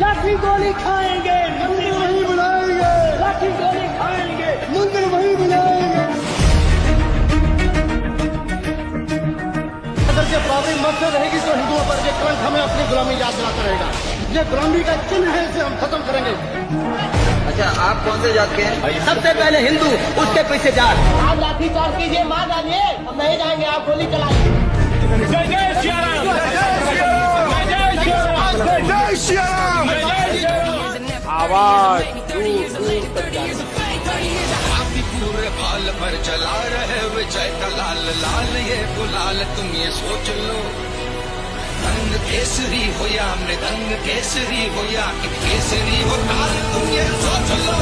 लाठी गोली खाएंगे, मंदिर वहीं बनाएंगे, लाठी गोली खाएंगे, मंदिर वहीं बनाएंगे। अगर ये बाबरी मस्जिद रहेगी तो हिंदुओं पर ये कलंक हमें अपनी गुलामी याद दिलाता रहेगा। ये गुलामी का चिन्ह है, इसे हम खत्म करेंगे। अच्छा, आप कौन से जात के हैं? सबसे पहले हिंदू, उसके पीछे जाट। आप लाठी चार्ज कीजिए, मार डालिए, हम नहीं जाएंगे, आप गोली चलाइए। आवाज दूर दूर तक पूरे भाल पर चला रहे विजय का लाल लाल ये गुलाल, तुम ये सोच लो। रंग केसरी हो या मृदंग केसरी हो या केसरी हो, तुम ये सोच लो।